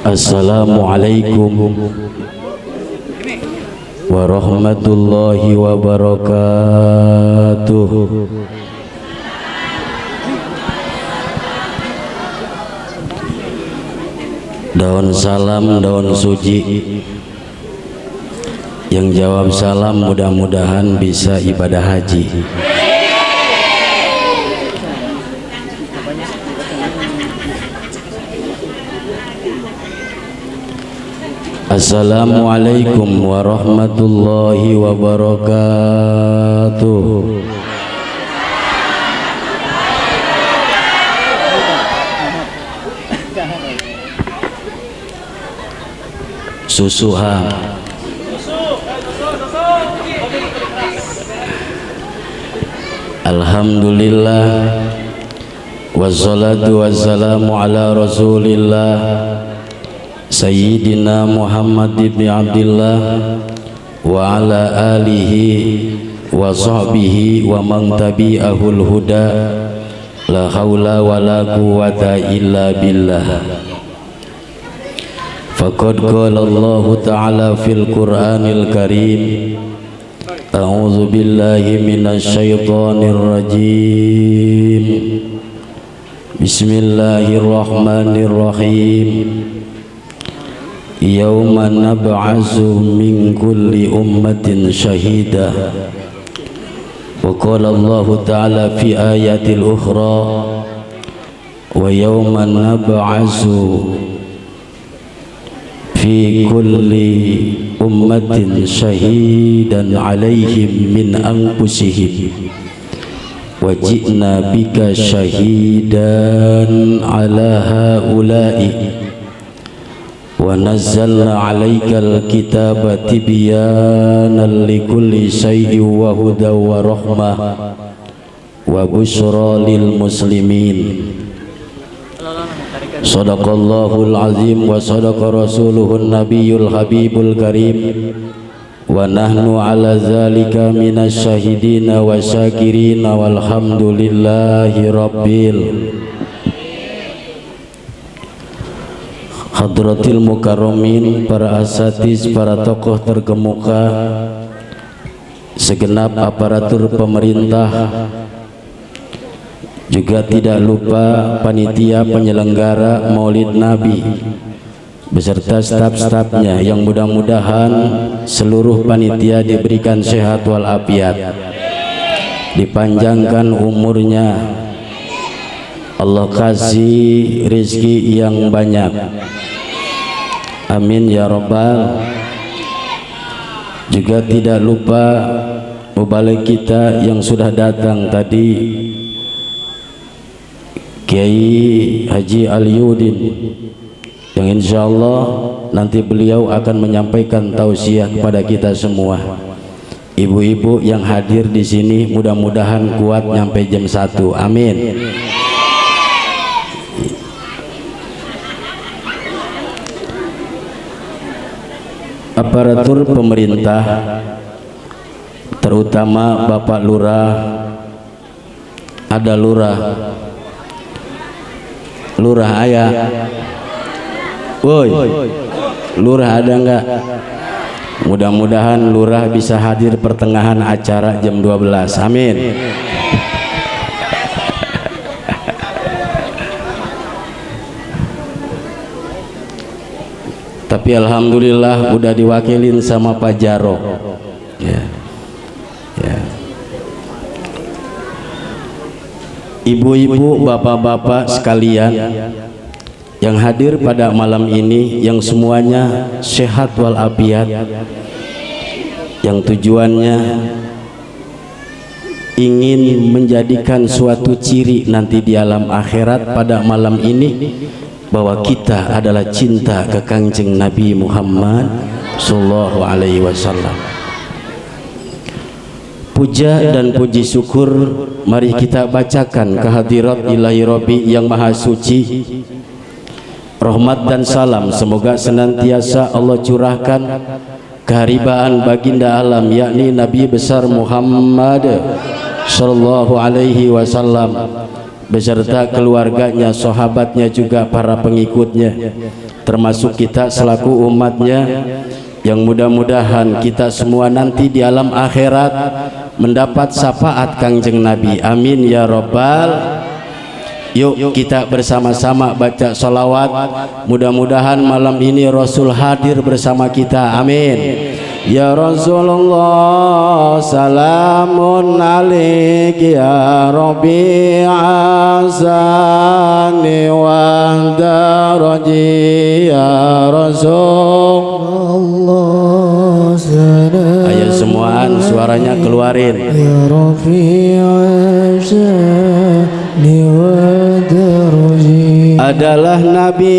Assalamualaikum warahmatullahi wabarakatuh. Daun salam, daun suci. Yang jawab salam mudah-mudahan bisa ibadah haji. Assalamualaikum warahmatullahi wabarakatuh. Susuha. Alhamdulillah wassalatu wassalamu ala rasulillah Sayyidina Muhammad ibn Abdillah wa ala alihi wa sahbihi wa man tabi'ahul huda la hawla wa la quwwata illa billah. Faqad qala Allah ta'ala fil Qur'anil Karim a'udzu billahi minasy syaithanir rajim. Bismillahirrahmanirrahim. Yauma nab'atsu min kulli ummatin syahida. Wa qala Allah ta'ala fi ayatil ukhra wa yauma nab'atsu fi kulli ummatin syahidan 'alaihim min anfusihim wa ji'na bika syahidan 'ala haula'i wa nazzalna 'alaikal kitaba tibyanan likulli syai'in wa hudan wa rahmah wa busyra lil muslimin. Shadaqallahul azim wa sadaqa rasuluhun nabiyyul habibul karim wa nahnu ala zalika minasy syahidina wa syakirina walhamdulillahi rabbil hadratil mukarramin, para asatiz, para tokoh terkemuka, segenap aparatur pemerintah, juga tidak lupa panitia penyelenggara Maulid Nabi beserta staf-stafnya, yang mudah-mudahan seluruh panitia diberikan sehat walafiat, dipanjangkan umurnya, Allah kasih rezeki yang banyak, amin ya rabbal. Juga tidak lupa mubalik kita yang sudah datang tadi, Kiai Haji Aliuddin, yang insya Allah nanti beliau akan menyampaikan tausiah kepada kita semua. Ibu-ibu yang hadir di sini mudah-mudahan kuat nyampe jam 1, amin. Aparatur pemerintah, terutama Bapak Lurah, ada Lurah ayah, woi, Lurah ada enggak? Mudah-mudahan Lurah bisa hadir pertengahan acara jam 12, amin. Tapi alhamdulillah udah diwakilin sama Pak Jaro, ya. Ibu-ibu, bapak-bapak sekalian yang hadir pada malam ini, yang semuanya sehat walafiat, yang tujuannya ingin menjadikan suatu ciri nanti di alam akhirat pada malam ini, bahwa kita adalah cinta ke Kangjeng Nabi Muhammad sallallahu alaihi wasallam. Puja dan puji syukur mari kita bacakan kehadirat ilahi Rabbi yang maha suci. Rahmat dan salam semoga senantiasa Allah curahkan keharibaan baginda alam, yakni Nabi besar Muhammad sallallahu alaihi wasallam beserta keluarganya, sahabatnya, juga para pengikutnya, termasuk kita selaku umatnya, yang mudah-mudahan kita semua nanti di alam akhirat mendapat syafaat Kangjeng Nabi. Amin ya Rabbal. Yuk kita bersama-sama baca sholawat, mudah-mudahan malam ini Rasul hadir bersama kita. Amin. Ya Rasulullah, salamun alaik ya Rabbi asani wa daraji ya Rasulullah. Ayo semuaan suaranya keluarin. Ya Rabbi asani wa daraji. Adalah Nabi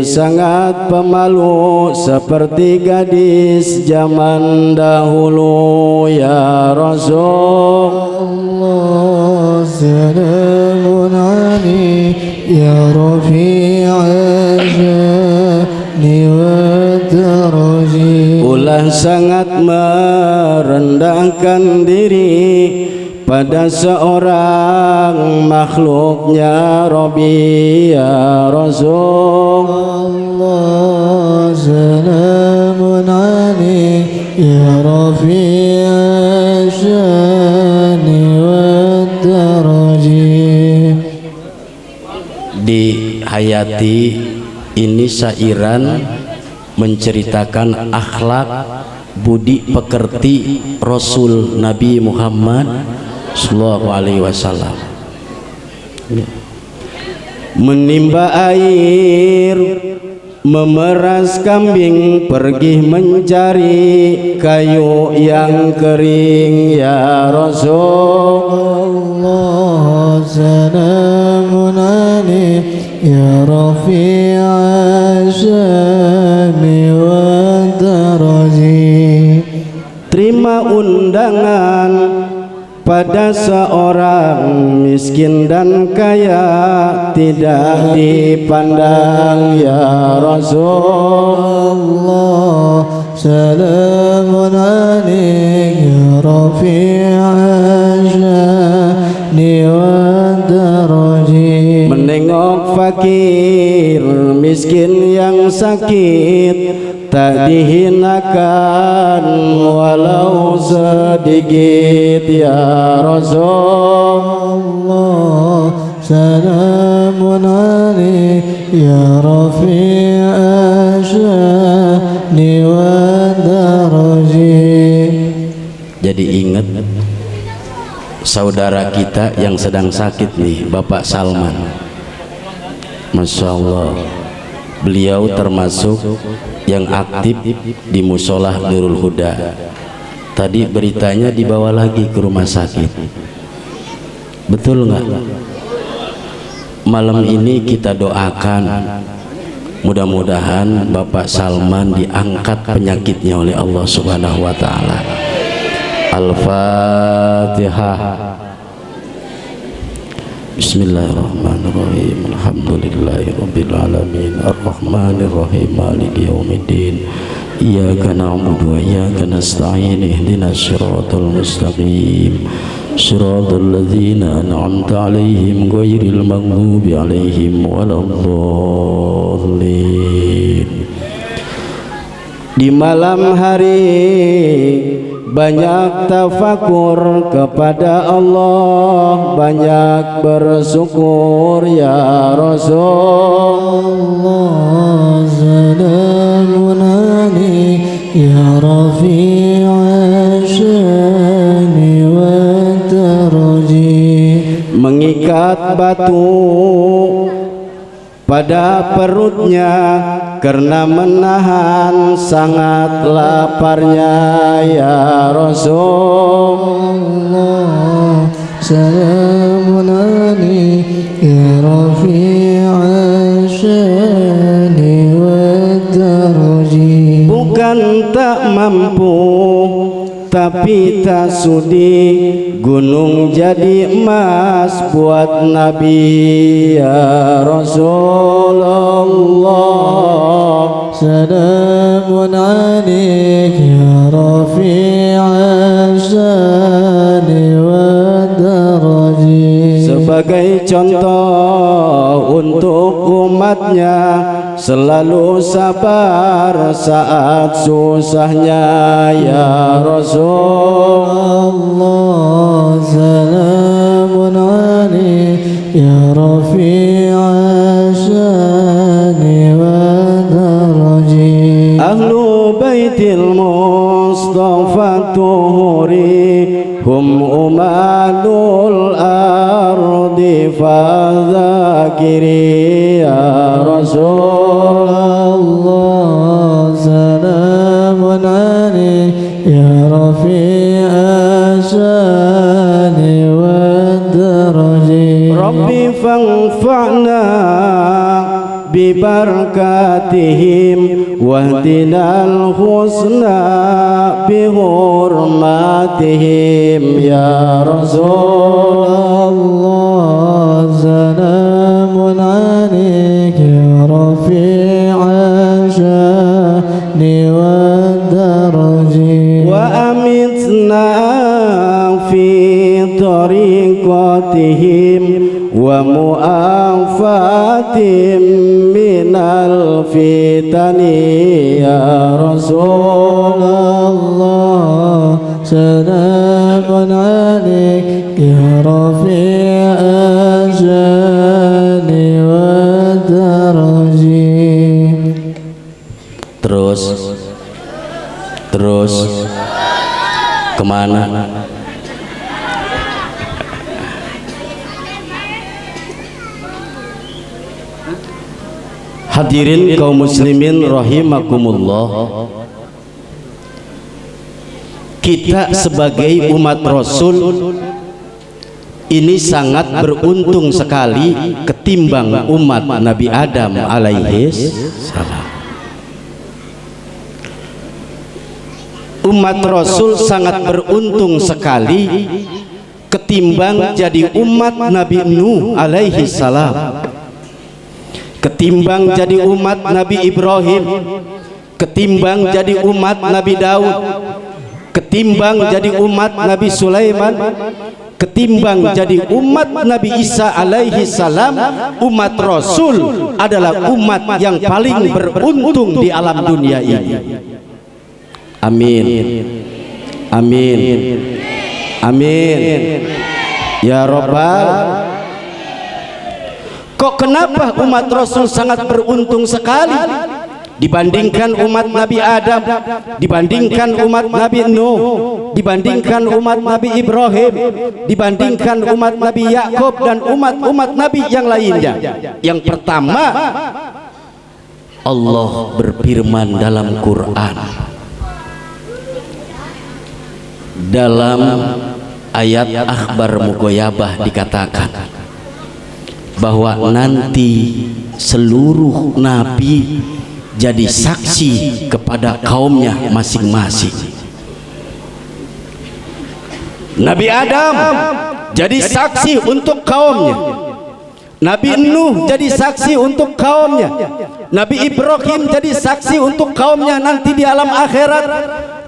sangat pemalu seperti gadis zaman dahulu ya Rasulullah. Salamun alaik ya Rafi'ani wa daraji. Ulah sangat merendahkan diri pada seorang makhluknya Rabbi ya Rasulullah. Salamun alaik ya Rafi'ani wa daraji. Dihayati ini syairan menceritakan akhlak budi pekerti Rasul Nabi Muhammad Sallallahu Alaihi Wasallam. Menimba air, memeras kambing, pergi mencari kayu yang kering ya Rasulullah. Salamun alaik ya Rafi'ani wa daraji. Terima undangan pada seorang miskin dan kaya tidak dipandang ya Rasulullah. Salamun alaik ya Rafi'ani wa daraji. Menengok fakir miskin yang sakit tak dihinakan walau sedikit ya Rasulullah. Salamun alaik ya Rafi'ani wa daraji. Jadi ingat saudara kita yang sedang sakit nih, Bapak Salman. Masya Allah, beliau termasuk yang aktif di Musolah Nurul Huda. Tadi beritanya dibawa lagi ke rumah sakit. Betul nggak? Malam ini kita doakan mudah-mudahan Bapak Salman diangkat penyakitnya oleh Allah Subhanahu wa Ta'ala. Al-Fatihah. Bismillahirrahmanirrahim. Alhamdulillahirabbil alamin. Arrahmanirrahim. Maliki yaumiddin. Iyyaka na'budu wa iyyaka nasta'in. Ihdinas siratal mustaqim. Shiratal ladzina an'amta 'alaihim ghairil maghdubi 'alaihim waladdallin. Di malam hari banyak tafakur kepada Allah, banyak bersyukur ya Rasulullah. Salamun alaik ya Rafi'ani wa daraji. Mengikat batu pada perutnya karena menahan sangat laparnya ya Rasulullah. Salamun alaik ya Rafi'ani wa daraji. Bukan tak mampu tapi tak sudi gunung jadi emas buat Nabi ya Rasulullah. Salamun alaik ya Rafi'ani wa daraji. Sebagai contoh untuk umatnya selalu sabar saat susahnya ya Rasulullah. Salamun alaik ya Rafi'a syani wa daraji. Ahlu baitil Mustafa tuhuri hum umadul ardi fadzakiri ya Rasulullah. Salamun alaik ya Rafi'a syani wa daraji. Rabbi fanfa'na bibarakatihim wahdinal husna bihurmatihim ya Rasulullah. Salamun alaik ya Rafi'a syani wa daraji. wa amitna fi tariqatihim wa mu'afatim minal fitani ya Rasulullah. Salamun alaik ya Rafi'a syani wa daraji. Terus kemana? Hadirin kaum muslimin rahimakumullah, kita sebagai umat Rasul ini sangat beruntung sekali ketimbang umat Nabi Adam alaihi salam. Umat Rasul sangat beruntung sekali ketimbang jadi umat Nabi Nuh alaihi salam, ketimbang jadi umat Nabi Ibrahim, ketimbang jadi umat Nabi Daud, ketimbang jadi umat Nabi Sulaiman, ketimbang jadi umat Nabi Isa alaihi salam. Umat Rasul adalah umat yang paling beruntung di alam dunia ini. Amin, amin, amin ya Rabbal. Kok kenapa umat Rasul sangat beruntung sekali dibandingkan umat Nabi Adam, dibandingkan umat Nabi Nuh, dibandingkan umat Nabi Ibrahim, dibandingkan umat Nabi Yakub dan umat-umat Nabi yang lainnya? Yang pertama, Allah berfirman dalam Quran, dalam ayat akhbar mugoyabah dikatakan bahwa nanti seluruh nabi jadi saksi kepada kaumnya masing-masing. Nabi Adam jadi saksi untuk kaumnya, Nabi Nuh jadi saksi untuk kaumnya, Nabi Ibrahim jadi saksi untuk kaumnya nanti di alam akhirat,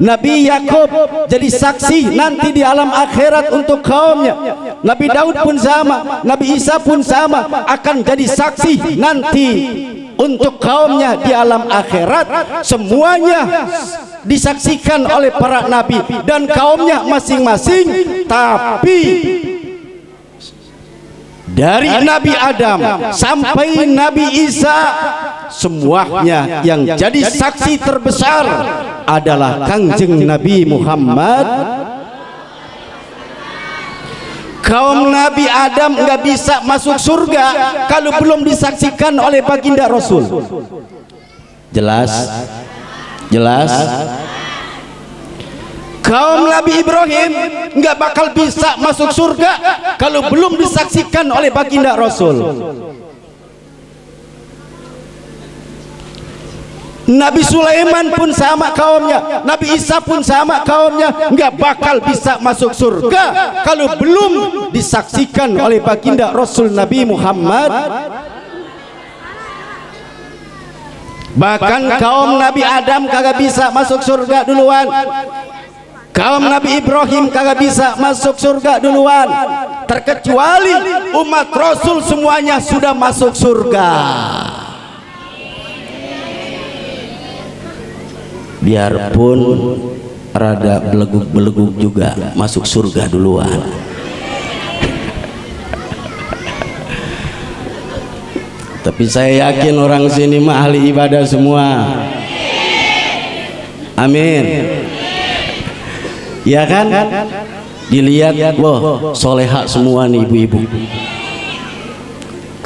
Nabi Yakub jadi saksi nanti di alam akhirat untuk kaumnya, Nabi Daud pun sama, Nabi Isa pun sama, akan jadi saksi nanti untuk kaumnya di alam akhirat. Semuanya disaksikan oleh para nabi dan kaumnya masing-masing. Tapi dari Nabi Adam sampai Nabi Isa, semuanya yang jadi saksi terbesar adalah Kangjeng Nabi Muhammad. Kaum Nabi Adam nggak bisa masuk surga kalau belum disaksikan oleh baginda Rasul. Jelas? Jelas? Kaum Nabi Ibrahim nggak bakal bisa masuk surga kalau belum disaksikan oleh baginda Rasul. Nabi Sulaiman pun sama kaumnya, Nabi Isa pun sama kaumnya, nggak bakal bisa masuk surga kalau belum disaksikan oleh baginda Rasul Nabi Muhammad. Bahkan kaum Nabi Adam kagak bisa masuk surga duluan, kaum Nabi Ibrahim kagak bisa masuk surga duluan, terkecuali umat Rasul semuanya sudah masuk surga. biarpun rada beleguk-beleguk juga masuk surga duluan. Tapi saya yakin orang sini mah ahli ibadah semua. Amin. Ya kan? Dilihat, wah soleha semua nih ibu-ibu.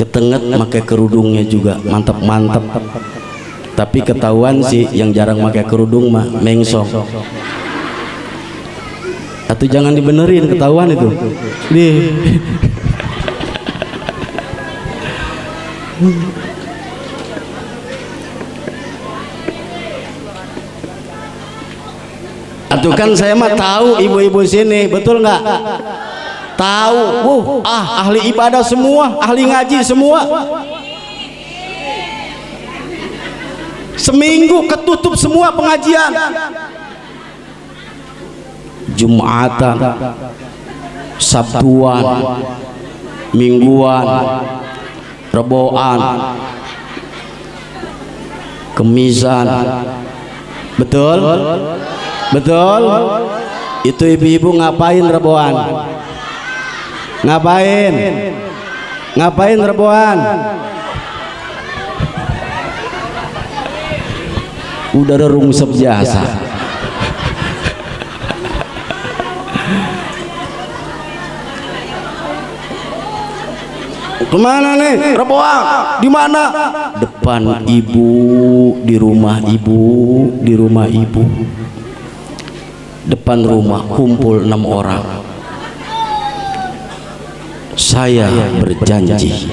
Ketenget pakai kerudungnya juga mantap-mantap. Tapi ketahuan sih yang jarang pakai kerudung mah mengsong. Atau jangan dibenerin, ketahuan itu. Nih. Atuh kan saya mah tahu ibu-ibu sini, betul nggak? Tahu, ahli ibadah semua, ahli ngaji semua. Seminggu ketutup semua pengajian, Jumatan, Sabtuan, Mingguan, Reboan, Kemisan. Betul? Betul? Itu ibu-ibu ngapain Reboan? Ngapain? Ngapain Reboan? Udah rungsep jasa. Kemana nih Reboan? Di mana? Depan ibu, di rumah ibu, di rumah ibu. Depan rumah kumpul 6 orang. Saya berjanji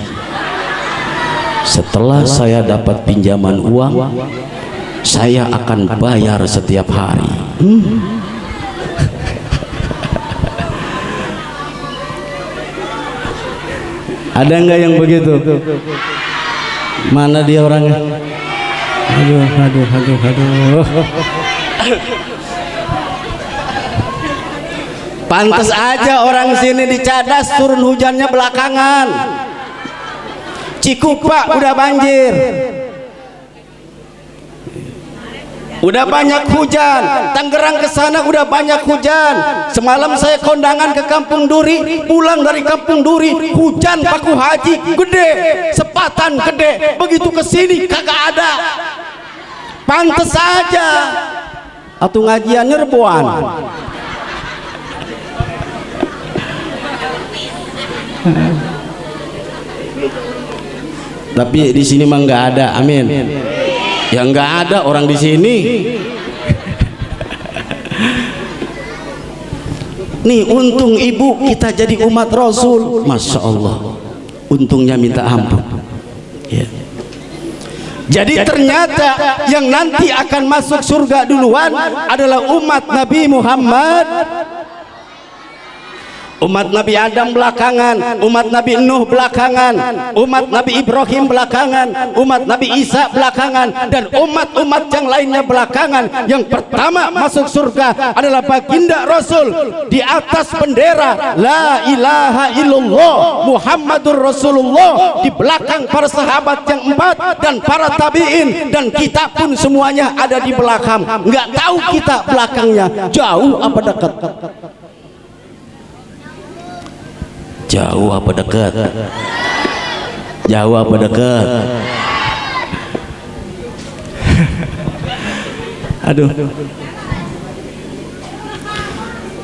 setelah saya dapat pinjaman uang, saya akan bayar setiap hari. Ada nggak yang begitu? Mana dia orangnya? Aduh. Pantas aja orang sini dicadas turun hujannya belakangan. Cikupa udah banjir, udah banyak hujan. Tangerang ke sana udah banyak hujan. Semalam saya kondangan ke Kampung Duri, pulang dari Kampung Duri hujan Paku Haji gede, sepatan gede. Begitu ke sini kagak ada. Pantes aja atuh ngajiannya Reboan. Tapi di sini mah nggak ada, amin. Ya nggak ada orang di sini. Nih untung ibu kita jadi umat Rasul, masya Allah. Untungnya minta ampun. Ya. Jadi ternyata yang nanti akan masuk surga duluan adalah umat Nabi Muhammad. Umat Nabi Adam belakangan, umat Nabi Nuh belakangan, umat Nabi Ibrahim belakangan, umat Nabi Isa belakangan, dan umat-umat yang lainnya belakangan. Yang pertama masuk surga adalah baginda Rasul di atas bendera La ilaha illallah Muhammadur Rasulullah, di belakang para sahabat yang 4 dan para tabi'in, dan kita pun semuanya ada di belakang. Nggak tahu kita belakangnya jauh apa dekat. Jauh apa dekat? Jauh apa dekat? Aduh.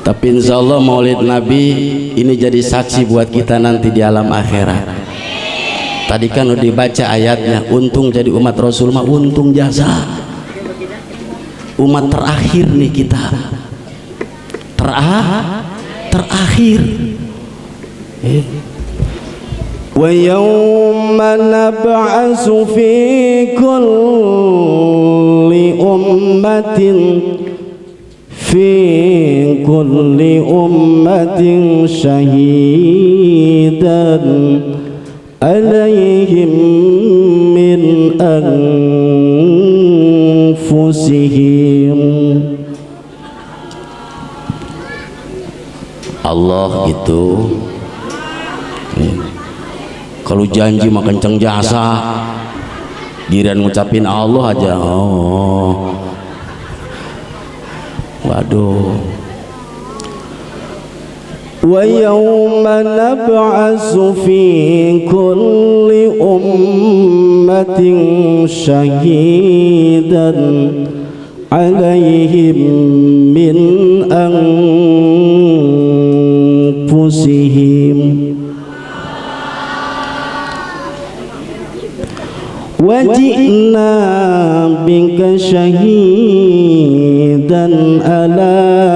Tapi insya Allah Maulid Nabi ini jadi saksi buat kita nanti di alam akhirat. Tadi kan udah dibaca ayatnya, untung jadi umat Rasul mah untung jasa. Umat terakhir nih kita. Terakhir. Wa yawma nab'asu fi kulli ummatin shahidan alaihim min anfusihim. Allah itu kalau janji mah kenceng jasa, giliran ngucapin Allah aja Waduh. Wa yawma nab'atsu fi kulli ummatin syahidan 'alaihim min anfusihim wa ji'na bika syahidan 'ala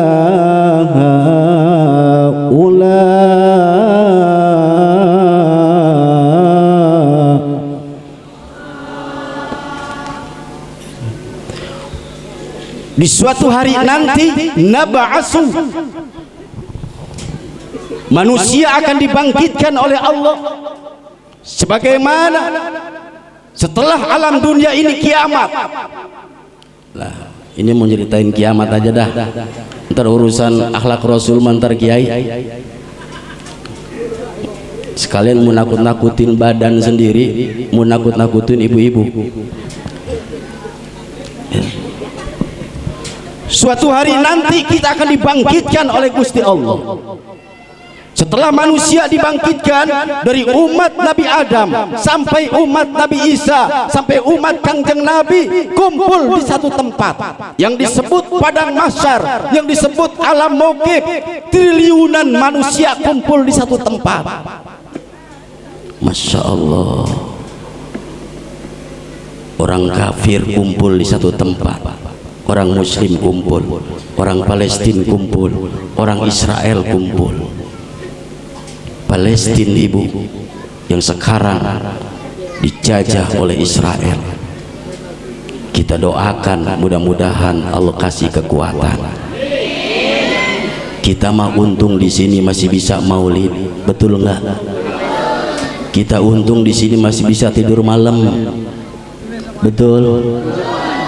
di suatu hari nanti nab'atsu, manusia akan dibangkitkan oleh Allah sebagaimana setelah alam dunia ini kiamat. Lah, ini mau ceritain kiamat aja dah. Ntar urusan akhlak Rasul mantar kiai. Sekalian mau nakut-nakutin badan sendiri, mau nakut-nakutin ibu-ibu. Suatu hari nanti kita akan dibangkitkan oleh Gusti Allah. Setelah manusia dibangkitkan dari umat Nabi Adam sampai umat Nabi Isa sampai umat Kangjeng Nabi kumpul di satu tempat yang disebut padang mahsyar, yang disebut alam mauqif. Triliunan manusia kumpul di satu tempat. Masya Allah. Orang kafir kumpul di satu tempat, orang muslim kumpul, orang Palestina kumpul, orang Israel kumpul. Palestina ibu yang sekarang dijajah oleh Israel, kita doakan mudah-mudahan Allah kasih kekuatan. Kita mah untung di sini masih bisa maulid, betul enggak? Kita untung di sini masih bisa tidur malam, betul?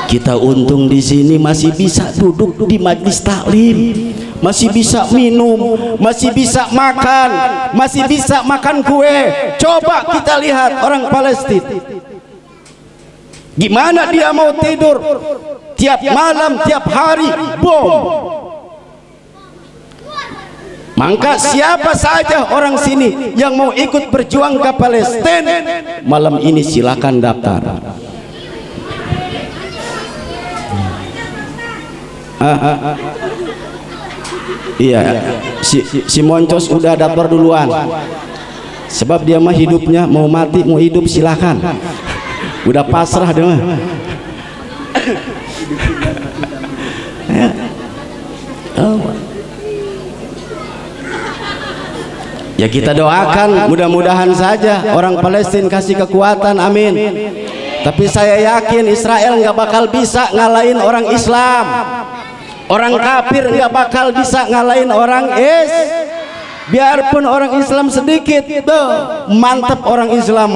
Kita untung di sini masih bisa duduk di majlis taklim, masih bisa minum, masih bisa makan, masih bisa makan kue. Coba kita lihat orang Palestina, gimana dia mau tidur tiap malam, tiap hari bom. Maka siapa saja orang sini yang mau ikut berjuang ke Palestina malam ini silakan daftar. Iya, si Moncos udah daftar duluan. Sebab dia mah hidupnya mau mati mau hidup silakan. Udah pasrah dia mah. Ya kita doakan mudah-mudahan saja orang Palestina kasih kekuatan, amin. Tapi saya yakin Israel nggak bakal bisa ngalahin orang Islam. Orang kafir nggak bakal bisa ngalahin orang biarpun orang Islam sedikit tuh mantap orang Islam,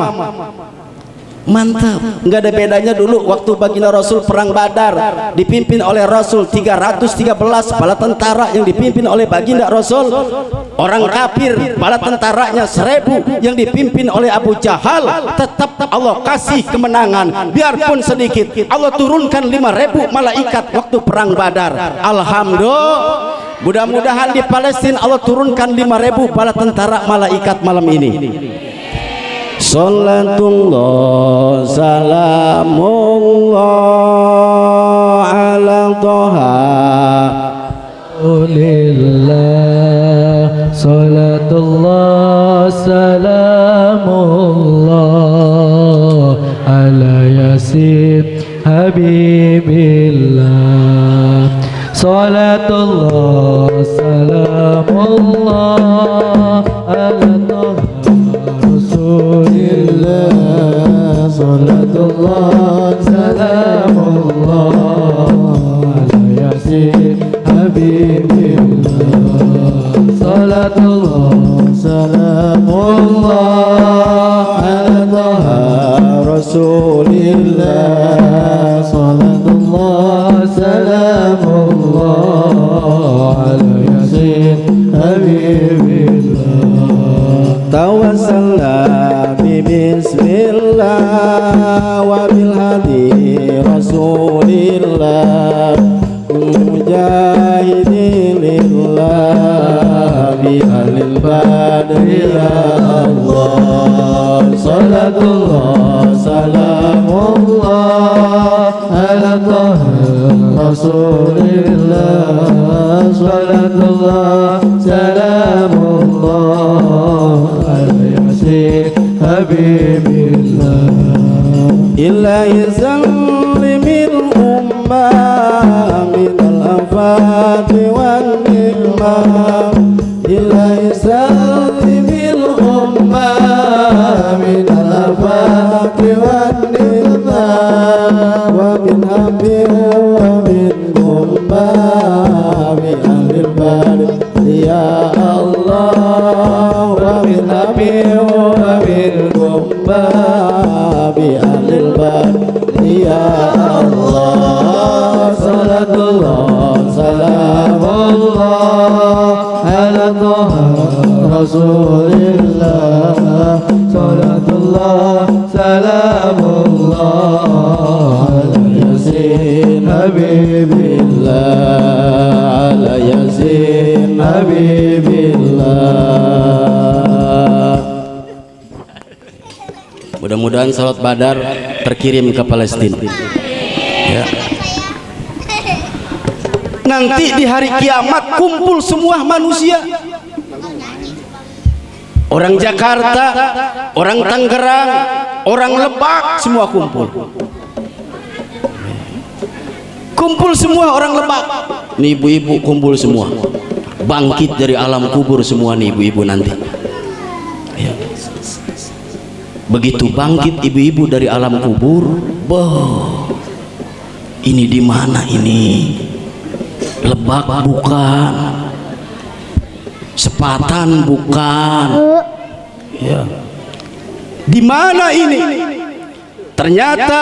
mantap. Nggak ada bedanya dulu waktu baginda Rasul perang Badar dipimpin oleh Rasul 313 bala tentara yang dipimpin oleh baginda Rasul. Orang kafir bala tentaranya 1000 yang dipimpin oleh Abu Jahal. Tetap Allah kasih kemenangan biarpun sedikit. Allah turunkan 5.000 malaikat waktu perang Badar. Alhamdulillah. Mudah-mudahan di Palestina Allah turunkan 5.000 bala tentara malaikat malam ini. Salatullah salamullah ala Toha Rasulillah, salatullah salamullah ala Yasin Habibillah. Salatullah salamullah ala Toha Rasulillah, salatullah salamullah ala Yasin Habibillah. Salatullah salamullah ala Taha Rasulillah. Salatullah salamullah ala Yasin Habibillah. Tawassalna bi bismillah wa bil hadi Rasulillah. ya Allah. Salatullah salamullah ala taha Rasulillah. Salatullah salamullah ala yasin habibillah. Ilahi sallimil ummah minal afati wan nikmah. Ilahi sallimil ummah minal afati wan nikmah. Wa min habib wa min ummah bi ahlil barit ya Allah. Wa min habib wa min ummah bi ahlil barit ya Allah. Salatullah salamullah ala taha Rasulillah. Salatullah salamullah ala yasin habibillah. Ala yasin habibillah. Mudah-mudahan salat Badar terkirim ke Palestina. Ya. Nanti di hari kiamat kumpul semua manusia. Orang Jakarta, orang Tangerang, orang Lebak, semua kumpul. Kumpul semua orang Lebak. Nih ibu-ibu kumpul semua. Bangkit dari alam kubur semua nih ibu-ibu nanti. Ya. Begitu bangkit ibu-ibu dari alam kubur, boh, ini di mana ini? Lebak bukan, Sepatan bukan, ya. Di mana ini? Ternyata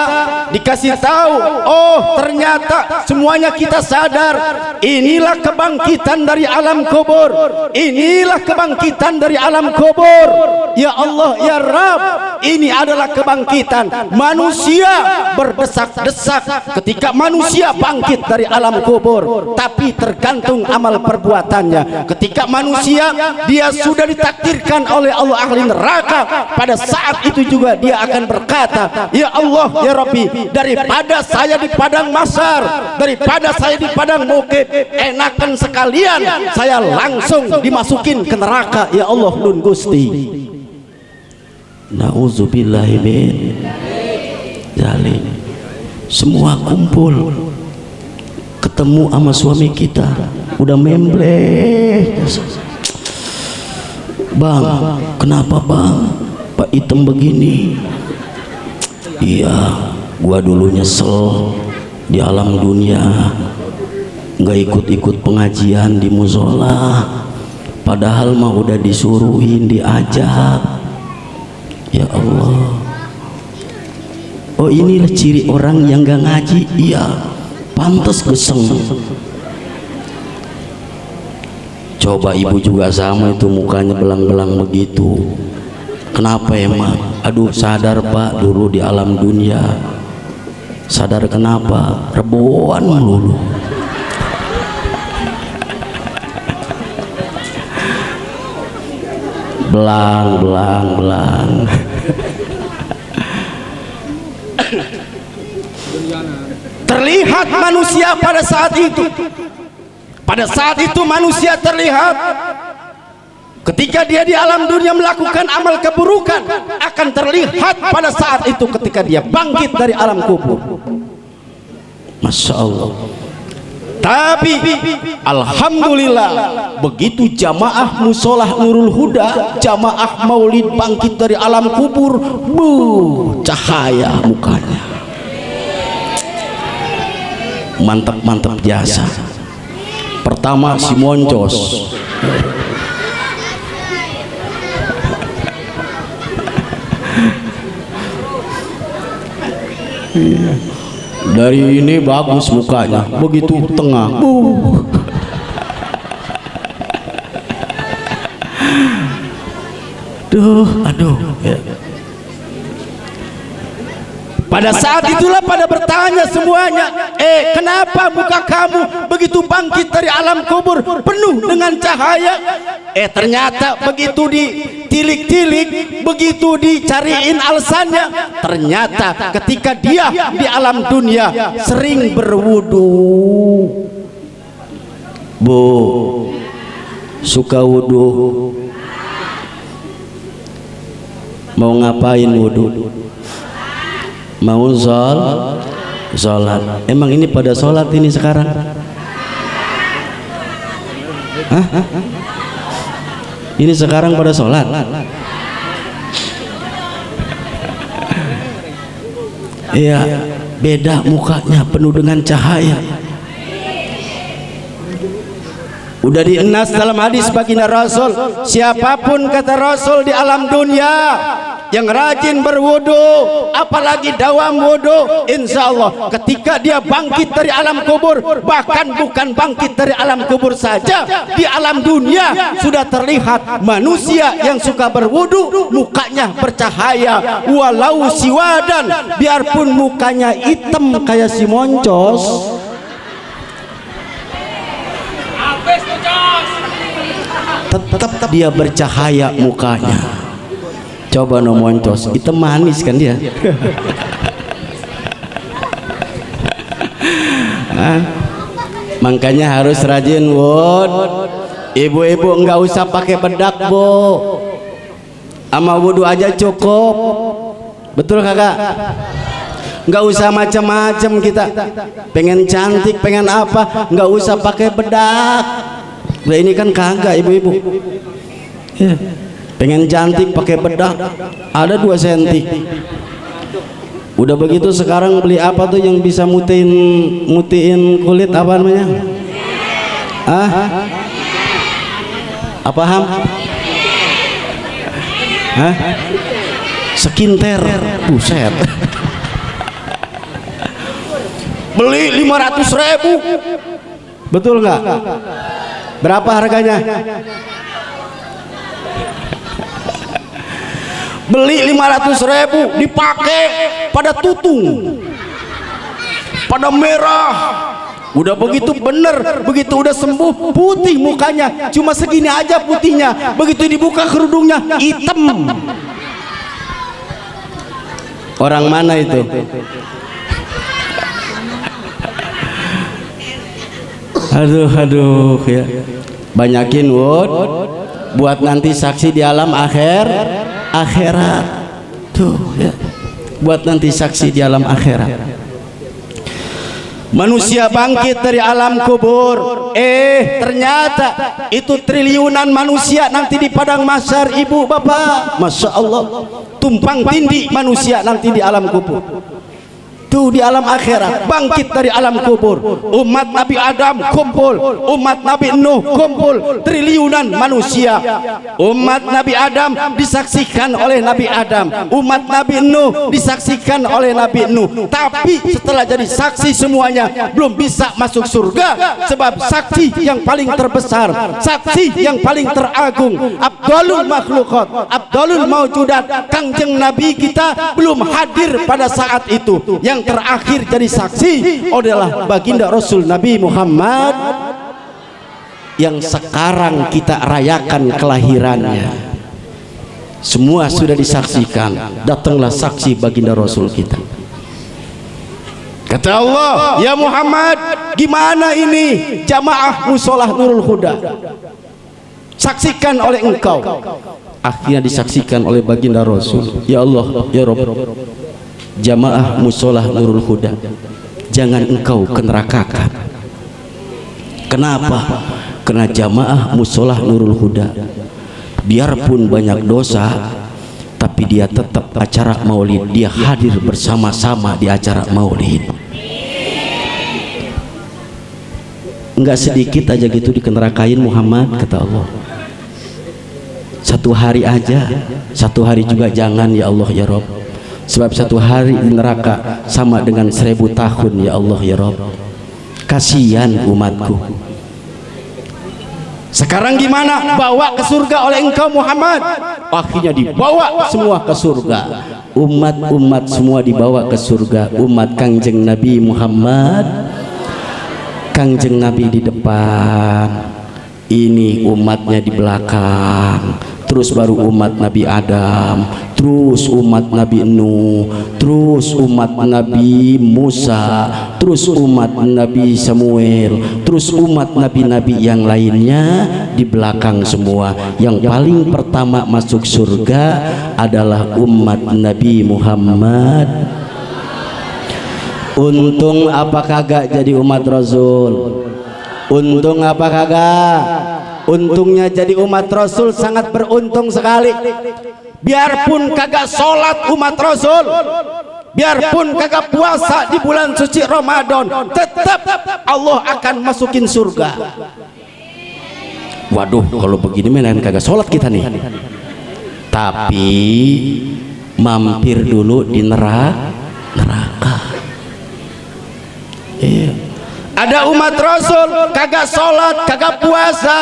dikasih tahu, oh ternyata semuanya kita sadar, inilah kebangkitan dari alam kubur, inilah kebangkitan dari alam kubur. Ya Allah, ya Rabb, ini adalah kebangkitan manusia berdesak-desak ketika manusia bangkit dari alam kubur, tapi tergantung amal perbuatannya. Ketika manusia dia sudah ditakdirkan oleh Allah ahli neraka, pada saat itu juga dia akan berkata, ya Allah, ya Rabbi, daripada saya di padang mahsyar, daripada saya di padang mukib, enakan sekalian saya langsung dimasukin ke neraka. Ya Allah nun Gusti. Nauzubillahi min dzalik. Semua kumpul, ketemu sama suami kita, udah membleh. Bang, kenapa bang? Pak hitam begini. Iya, gua dulu nyesel di alam dunia, nggak ikut-ikut pengajian di musola, padahal mah udah disuruhin, diajak. Ya Allah. Oh inilah ciri orang yang gak ngaji. Iya, pantas geseng. Coba ibu juga sama itu, mukanya belang-belang begitu. Kenapa emang? Aduh, sadar Pak, dulu di alam dunia. Sadar kenapa? Reboan melulu. Belang. Terlihat manusia pada saat itu. Pada saat itu manusia terlihat ketika dia di alam dunia melakukan amal keburukan, akan terlihat pada saat itu ketika dia bangkit dari alam kubur. Masya Allah. Tapi alhamdulillah, begitu jamaah musolah Nurul Huda, jamaah maulid bangkit dari alam kubur, cahaya mukanya, mantap jasa. Pertama si Moncos, dari ini bagus mukanya, begitu tengah, aduh ya. Pada saat itulah pada bertanya semuanya, kenapa muka kamu begitu bangkit dari alam kubur penuh dengan cahaya? Ternyata begitu ditilik-tilik, begitu dicariin alasannya, ternyata ketika dia di alam dunia sering berwudu. Bu, suka wudu, mau ngapain wudu? Mau sholat. Emang ini pada sholat ini sekarang? Hah? Ini sekarang pada sholat? Iya, beda mukanya, penuh dengan cahaya. Udah dienas dalam hadis baginda Rasul, siapapun kata Rasul di alam dunia yang rajin berwudu, apalagi dawam wudu, insya Allah ketika dia bangkit dari alam kubur, bahkan bukan bangkit dari alam kubur saja, di alam dunia sudah terlihat manusia yang suka berwudu, mukanya bercahaya, walau siwadan, biarpun mukanya hitam kayak si moncos, tetap dia bercahaya mukanya. Coba no moncos, itu manis kan dia. Makanya harus rajin wud. Ibu-ibu enggak usah pakai bedak, Bu. Sama wudu aja cukup. Betul kagak? Enggak usah macam-macam kita. Pengen cantik, pengen apa, enggak usah pakai bedak. Nah, ini kan kagak ibu-ibu. Ya. Pengen cantik pakai bedak, ada 2 senti. Udah begitu sekarang beli apa tuh yang bisa mutiin kulit, apa namanya? Apa Ham? Skincare, buset. Beli 500.000, betul nggak? Berapa harganya? Beli 500.000, dipakai pada tutung, pada merah. Udah begitu bener, begitu udah sembuh putih mukanya, cuma segini aja putihnya. Begitu dibuka kerudungnya hitam. Orang mana itu? Aduh ya. Banyakin wud buat nanti saksi di alam akhirat tuh ya. Buat nanti saksi di alam akhirat. Manusia bangkit dari alam kubur, ternyata itu triliunan manusia nanti di padang mahsyar, ibu bapak, masya Allah, tumpang tindih manusia nanti di alam kubur. Tuh di alam akhirat bangkit dari alam kubur, umat Nabi Adam kumpul, umat Nabi Nuh kumpul, triliunan manusia. Umat Nabi Adam disaksikan oleh Nabi Adam, umat Nabi Nuh disaksikan oleh Nabi Nuh. Tapi setelah jadi saksi semuanya belum bisa masuk surga, sebab saksi yang paling terbesar, saksi yang paling teragung, Abdulul Makhlukat, Abdulul Maujudat, Kangjeng Nabi kita belum hadir pada saat itu. Yang terakhir jadi saksi adalah baginda Rasul Nabi Muhammad yang sekarang kita rayakan kelahirannya. Semua sudah disaksikan, datanglah saksi baginda Rasul kita. Kata Allah, ya Muhammad, gimana ini jamaah musolah Nurul Huda? Saksikan oleh engkau. Akhirnya disaksikan oleh baginda Rasul. Ya Allah, ya Rabb, jamaah musolah Nurul Huda, jangan engkau kenerakakan. Kenapa? Karena jamaah musolah Nurul Huda biarpun banyak dosa, tapi dia tetap acara maulid, dia hadir bersama-sama di acara maulid. Enggak sedikit aja gitu dikenerakain Muhammad, kata Allah. Satu hari aja, satu hari juga jangan, ya Allah ya Rabb. Sebab satu hari di neraka sama dengan 1000 tahun, ya Allah ya Rabb. Kasihan umatku. Sekarang gimana? Bawa ke surga oleh engkau Muhammad. akhirnya dibawa semua ke surga. Umat-umat semua dibawa ke surga. Umat Kangjeng Nabi Muhammad, Kangjeng Nabi di depan, ini umatnya di belakang, terus baru umat Nabi Adam, terus umat Nabi Nuh, terus umat Nabi Musa, terus umat Nabi Samuel, terus umat nabi-nabi yang lainnya di belakang semua. Yang paling pertama masuk surga adalah umat Nabi Muhammad. Untung apa kagak jadi umat Rasul? Untung apa kagak? Untungnya jadi umat Rasul sangat beruntung sekali. Biarpun kagak sholat umat Rasul, biarpun kagak puasa di bulan suci Ramadan, tetap Allah akan masukin surga. Waduh, kalau begini menan kagak sholat kita nih. Tapi mampir dulu di neraka. Iya. Ada umat Rasul kagak sholat, kagak puasa,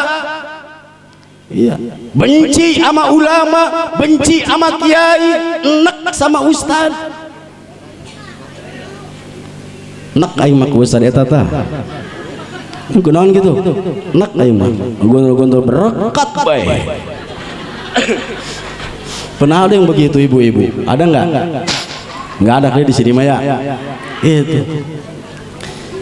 iya, benci sama ulama, benci sama kiai, enek sama ustad. Enek aing mah ustad eta tah. Kunaon gitu? Enek aing mah gondol-gondol berekat bae. Pernah ada yang begitu ibu-ibu? Ada enggak? Enggak ada kali di sini mah ya. Itu.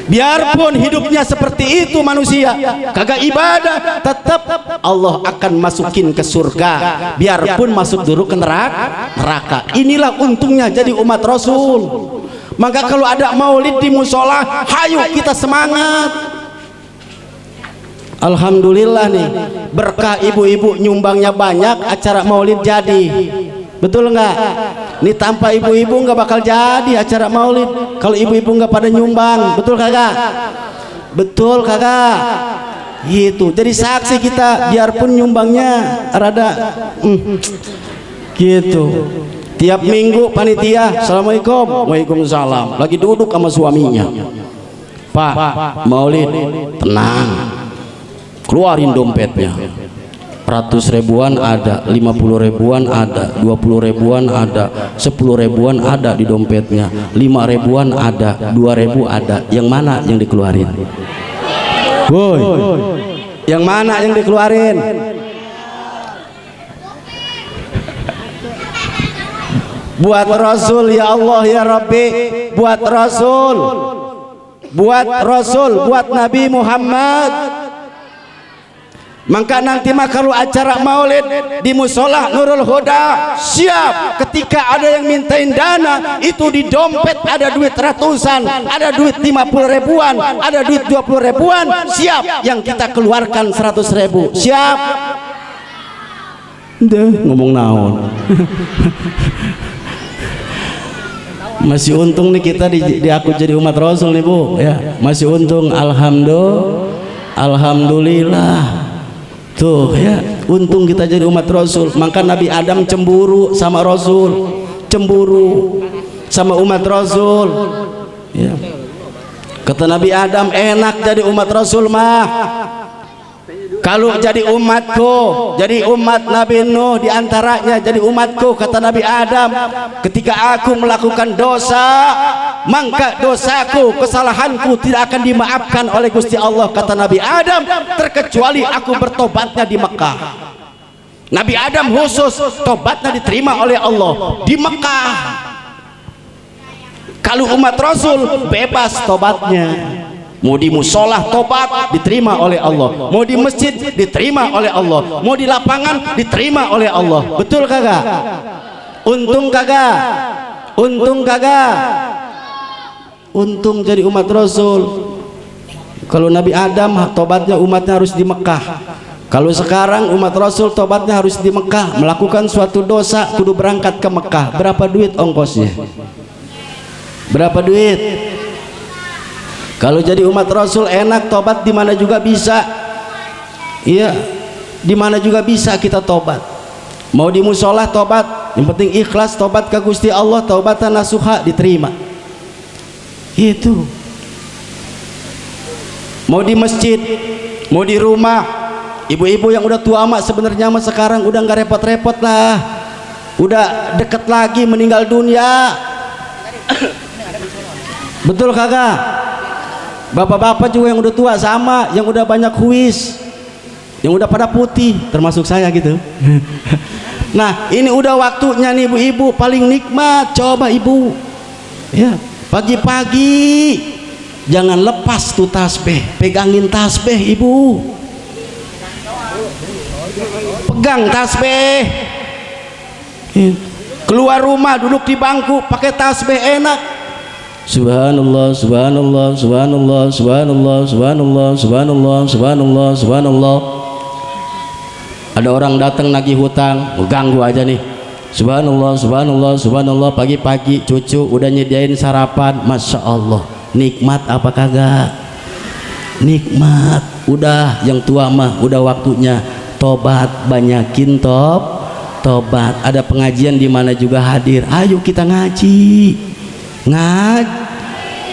Biarpun hidupnya seperti itu manusia, kagak ibadah, tetap Allah akan masukin ke surga. Biarpun masuk dulu ke neraka. Inilah untungnya jadi umat Rasul. Maka kalau ada maulid di musola, hayu kita semangat. Alhamdulillah nih, berkah ibu-ibu nyumbangnya banyak, acara maulid jadi. Betul enggak? Ini tanpa ibu-ibu nggak bakal jadi acara maulid kalau ibu-ibu nggak pada nyumbang. Betul kagak? Betul kagak? Gitu. Jadi saksi kita, biarpun nyumbangnya rada gitu. Tiap minggu panitia, assalamualaikum, waalaikumsalam, lagi duduk sama suaminya, Pak, maulid, tenang, keluarin dompetnya. 100 ribuan ada, 50 ribuan ada, 20 ribuan ada, 10 ribuan ada di dompetnya, 5 ribuan ada, 2 ribu ada. Yang mana yang dikeluarin? Woi, yang mana yang dikeluarin? Buat Rasul ya Allah ya Rabbi, buat Rasul, buat Nabi Muhammad. Maka nanti mah kalau acara maulid di musola Nurul Huda, siap. Ketika ada yang mintain dana, itu di dompet ada duit ratusan, ada duit 50 ribuan, ada duit 20 ribuan, siap. Yang kita keluarkan 100 ribu, siap. Deh, ngomong naon. Masih untung nih kita di aku jadi umat Rasul nih Bu ya. Masih untung, alhamdulillah. Tuh ya, untung kita jadi umat Rasul. Maka Nabi Adam cemburu sama Rasul, cemburu sama umat Rasul ya. Kata Nabi Adam, enak jadi umat Rasul mah kalau jadi umatku, jadi umat Nabi Nuh diantaranya jadi umatku. Kata Nabi Adam, ketika aku melakukan dosa, maka dosaku, kesalahanku tidak akan dimaafkan oleh Gusti Allah. Kata Nabi Adam, terkecuali aku bertobatnya di Mekah. Nabi Adam khusus tobatnya diterima oleh Allah di Mekah. Kalau umat Rasul bebas tobatnya. Mau di musola tobat diterima oleh Allah, mau di masjid diterima oleh Allah, mau di lapangan diterima oleh Allah. Betul kagak? Untung kagak? Untung kagak? Untung jadi umat Rasul. Kalau Nabi Adam tobatnya umatnya harus di Mekah. Kalau sekarang umat Rasul tobatnya harus di Mekah. Melakukan suatu dosa kudu berangkat ke Mekah. Berapa duit ongkosnya? Berapa duit? Kalau jadi umat Rasul enak, tobat di mana juga bisa. Iya, di mana juga bisa kita tobat. Mau di musola tobat, yang penting ikhlas tobat ke Gusti Allah, taubatan nasuha diterima. Itu. Mau di masjid, mau di rumah, ibu-ibu yang udah tua mah sebenarnya mah sekarang udah nggak repot-repot lah, udah deket lagi meninggal dunia. Betul kagak? Bapak-bapak juga yang udah tua sama, yang udah banyak huis, yang udah pada putih, termasuk saya gitu. Nah ini udah waktunya nih ibu-ibu paling nikmat. Coba ibu ya pagi-pagi jangan lepas tuh tasbih, pegangin tasbih ibu, pegang tasbih. Keluar rumah duduk di bangku pakai tasbih enak. Subhanallah, subhanallah, subhanallah, subhanallah, subhanallah, subhanallah, subhanallah, subhanallah. Ada orang datang nagih hutang, ganggu aja nih. Subhanallah, subhanallah, subhanallah. Pagi-pagi cucu udah nyediain sarapan, masya Allah. Nikmat apa kagak? Nikmat. Udah yang tua mah udah waktunya tobat, banyakin tobat. Ada pengajian di mana juga hadir. Ayo kita ngaji.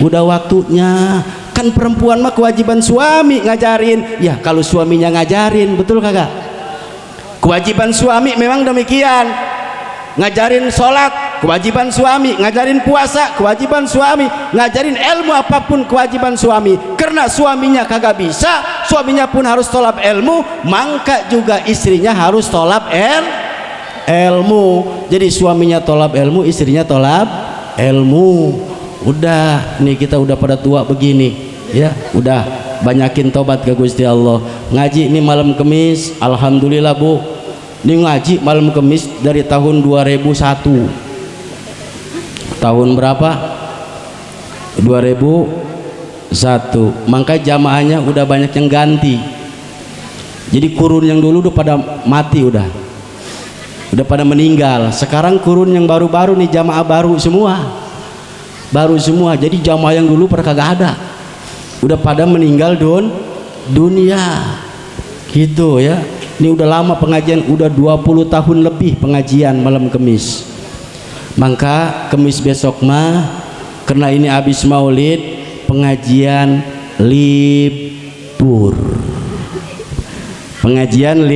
Udah waktunya. Kan perempuan mah kewajiban suami ngajarin. Ya kalau suaminya ngajarin, betul kagak? Kewajiban suami memang demikian. Ngajarin sholat kewajiban suami, ngajarin puasa kewajiban suami, ngajarin ilmu apapun kewajiban suami. Karena suaminya kagak bisa, suaminya pun harus tolab ilmu, maka juga istrinya harus tolab ilmu. Jadi suaminya tolab ilmu, istrinya tolab ilmu. Udah nih kita udah pada tua begini ya, udah banyakin tobat ke Gusti Allah. Ngaji ini malam Kemis, alhamdulillah Bu, ini ngaji malam Kemis dari tahun 2001. Tahun berapa? 2001. Maka jamaahnya udah banyak yang ganti. Jadi kurun yang dulu udah pada mati, udah pada meninggal. Sekarang kurun yang baru-baru nih jamaah baru semua. Jadi jamaah yang dulu pada kagak ada, udah pada meninggal dunia gitu ya. Ini udah lama pengajian, udah 20 tahun lebih pengajian malam Kemis. Maka Kemis besok mah karena ini habis Maulid, pengajian libur. Pengajian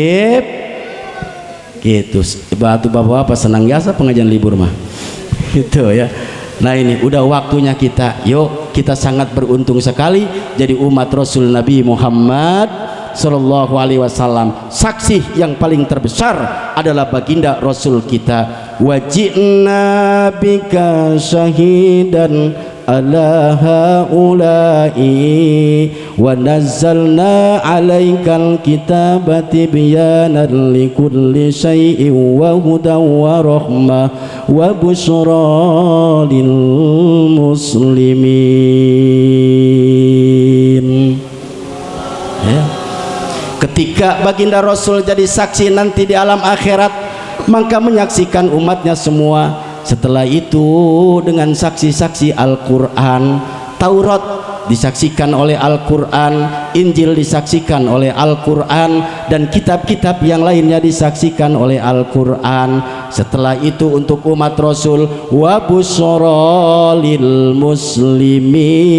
gitu. Batu bapak senang biasa pengajian libur mah. Gitu ya. Nah ini udah waktunya kita, yuk kita sangat beruntung sekali jadi umat Rasul Nabi Muhammad Sallallahu Alaihi Wasallam. Saksi yang paling terbesar adalah baginda Rasul kita. Wajibna bika syahidan ala haula'i wa nazzalna alaikal kitaba tibyanan likulli syai'in wa hudan wa rahmah wa busyra lil muslimin. Ya. Ketika baginda Rasul jadi saksi nanti di alam akhirat, maka menyaksikan umatnya semua. Setelah itu dengan saksi-saksi Al-Quran, Taurat disaksikan oleh Al-Quran, Injil disaksikan oleh Al-Quran, dan kitab-kitab yang lainnya disaksikan oleh Al-Quran. Setelah itu untuk umat Rasul, wa busyra lil muslimin,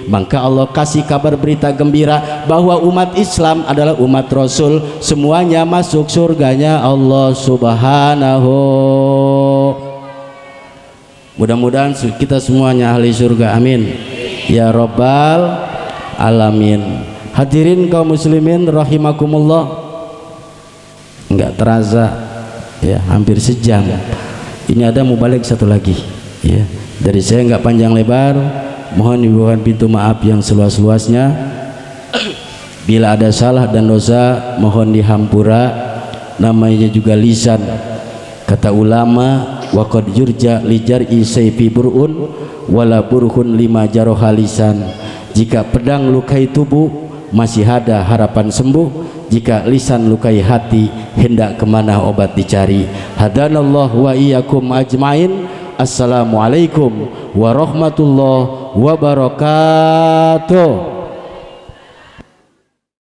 maka Allah kasih kabar berita gembira bahwa umat Islam adalah umat Rasul, semuanya masuk surganya Allah Subhanahu. Mudah-mudahan kita semuanya ahli surga, amin ya rabbal alamin. Hadirin kaum muslimin rahimakumullah, enggak terasa ya hampir sejam. Ini ada mubalik satu lagi ya, dari saya enggak panjang lebar, mohon dibukakan pintu maaf yang seluas-luasnya. Bila ada salah dan dosa mohon dihampura, namanya juga lisan. Kata ulama, wa qad yurja li jar'i sayfi burun wala burhun lima jaroha lisan. Jika pedang lukai tubuh masih ada harapan sembuh, jika lisan lukai hati hendak kemana obat dicari. Hadanallahu wa iyyakum ajmain. Assalamualaikum warahmatullahi wabarakatuh.